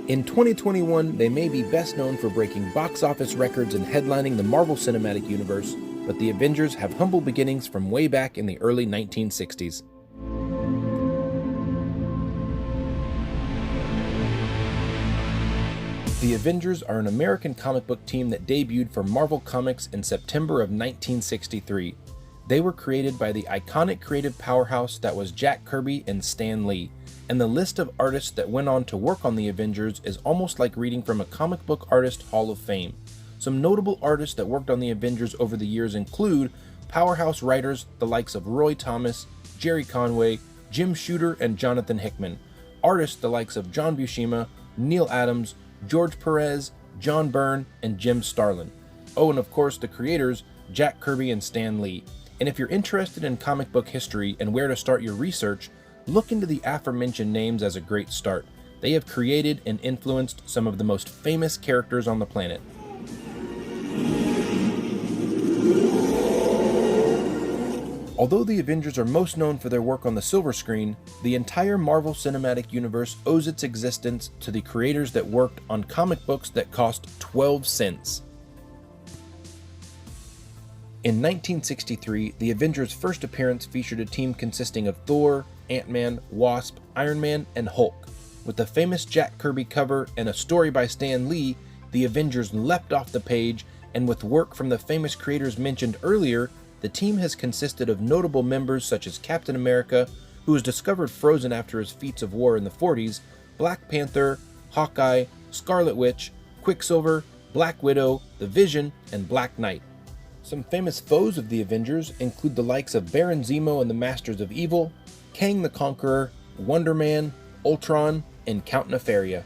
In 2021, they may be best known for breaking box office records and headlining the Marvel Cinematic Universe, but the Avengers have humble beginnings from way back in the early 1960s. The Avengers are an American comic book team that debuted for Marvel Comics in September of 1963. They were created by the iconic creative powerhouse that was Jack Kirby and Stan Lee, and the list of artists that went on to work on the Avengers is almost like reading from a comic book artist hall of fame. Some notable artists that worked on the Avengers over the years include powerhouse writers the likes of Roy Thomas, Jerry Conway, Jim Shooter, and Jonathan Hickman, artists the likes of John Buscema, Neil Adams, George Perez, John Byrne, and Jim Starlin. Oh, and of course the creators, Jack Kirby and Stan Lee. And if you're interested in comic book history and where to start your research, look into the aforementioned names as a great start. They have created and influenced some of the most famous characters on the planet. Although the Avengers are most known for their work on the silver screen, the entire Marvel Cinematic Universe owes its existence to the creators that worked on comic books that cost 12 cents. In 1963, the Avengers' first appearance featured a team consisting of Thor, Ant-Man, Wasp, Iron Man, and Hulk. With the famous Jack Kirby cover and a story by Stan Lee, the Avengers leapt off the page, and with work from the famous creators mentioned earlier, the team has consisted of notable members such as Captain America, who was discovered frozen after his feats of war in the 40s, Black Panther, Hawkeye, Scarlet Witch, Quicksilver, Black Widow, the Vision, and Black Knight. Some famous foes of the Avengers include the likes of Baron Zemo and the Masters of Evil, Kang the Conqueror, Wonder Man, Ultron, and Count Nefaria.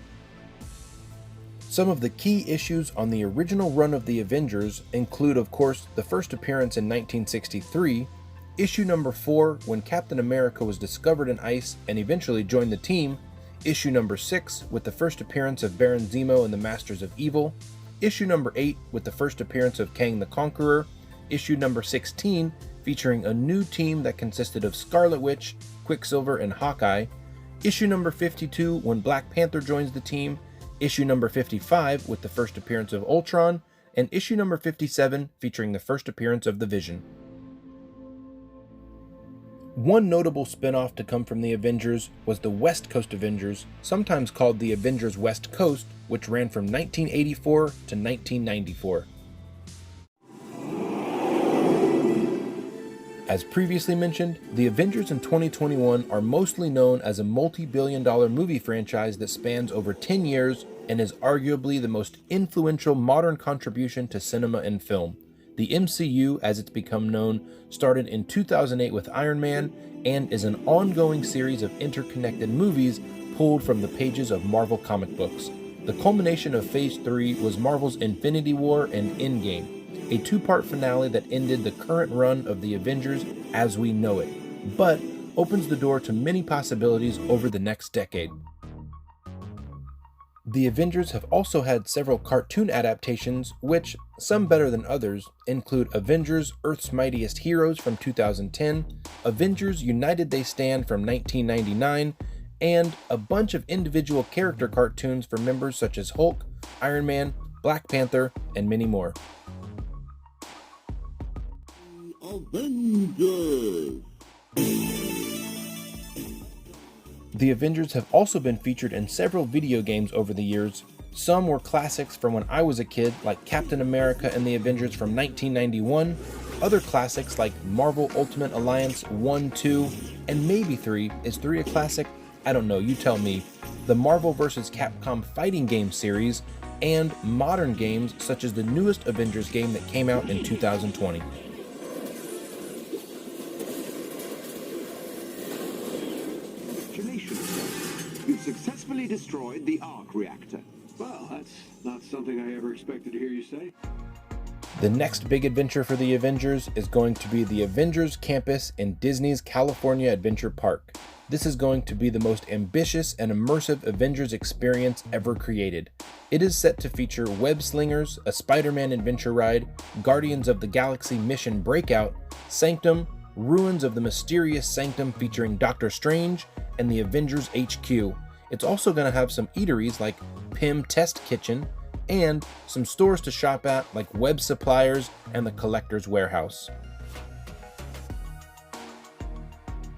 Some of the key issues on the original run of the Avengers include, of course, the first appearance in 1963, issue number 4 when Captain America was discovered in ice and eventually joined the team, issue number 6 with the first appearance of Baron Zemo and the Masters of Evil, issue number 8 with the first appearance of Kang the Conqueror, issue number 16 featuring a new team that consisted of Scarlet Witch, Quicksilver, and Hawkeye, issue number 52 when Black Panther joins the team, issue number 55 with the first appearance of Ultron, and issue number 57 featuring the first appearance of the Vision. One notable spin-off to come from the Avengers was the West Coast Avengers, sometimes called the Avengers West Coast, which ran from 1984 to 1994. As previously mentioned, the Avengers in 2021 are mostly known as a multi-billion-dollar movie franchise that spans over 10 years and is arguably the most influential modern contribution to cinema and film. The MCU, as it's become known, started in 2008 with Iron Man and is an ongoing series of interconnected movies pulled from the pages of Marvel comic books. The culmination of Phase 3 was Marvel's Infinity War and Endgame, a two-part finale that ended the current run of the Avengers as we know it, but opens the door to many possibilities over the next decade. The Avengers have also had several cartoon adaptations, which, some better than others, include Avengers Earth's Mightiest Heroes from 2010, Avengers United They Stand from 1999, and a bunch of individual character cartoons for members such as Hulk, Iron Man, Black Panther, and many more. Avengers. The Avengers have also been featured in several video games over the years. Some were classics from when I was a kid, like Captain America and the Avengers from 1991. Other classics like Marvel Ultimate Alliance 1, 2, and maybe 3. Is 3 a classic? I don't know, you tell me. The Marvel vs. Capcom fighting game series, and modern games such as the newest Avengers game that came out in 2020. You've successfully destroyed the arc reactor. Well, that's not something I ever expected to hear you say. The next big adventure for the Avengers is going to be the Avengers Campus in Disney's California Adventure Park. This is going to be the most ambitious and immersive Avengers experience ever created. It is set to feature Web Slingers, a Spider-Man adventure ride, Guardians of the Galaxy Mission Breakout, Sanctum, Ruins of the Mysterious Sanctum featuring Doctor Strange, and the Avengers HQ. It's also going to have some eateries like PIM Test Kitchen, and some stores to shop at like Web Suppliers and the Collector's Warehouse.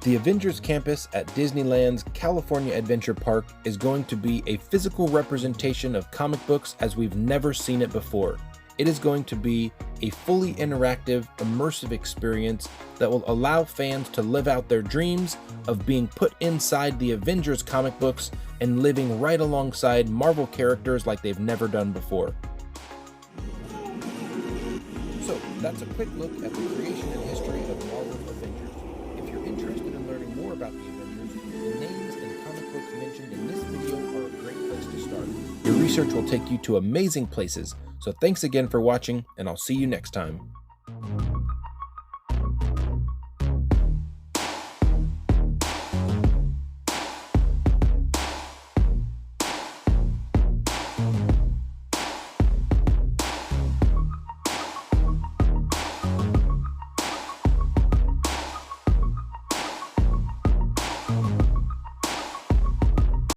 The Avengers Campus at Disneyland's California Adventure Park is going to be a physical representation of comic books as we've never seen it before. It is going to be a fully interactive, immersive experience that will allow fans to live out their dreams of being put inside the Avengers comic books and living right alongside Marvel characters like they've never done before. So, that's a quick look at the creation and history of Marvel's Avengers. If you're interested in learning more about the Avengers, the names and comic books mentioned in this video are a great place to start. Your research will take you to amazing places, so thanks again for watching, and I'll see you next time.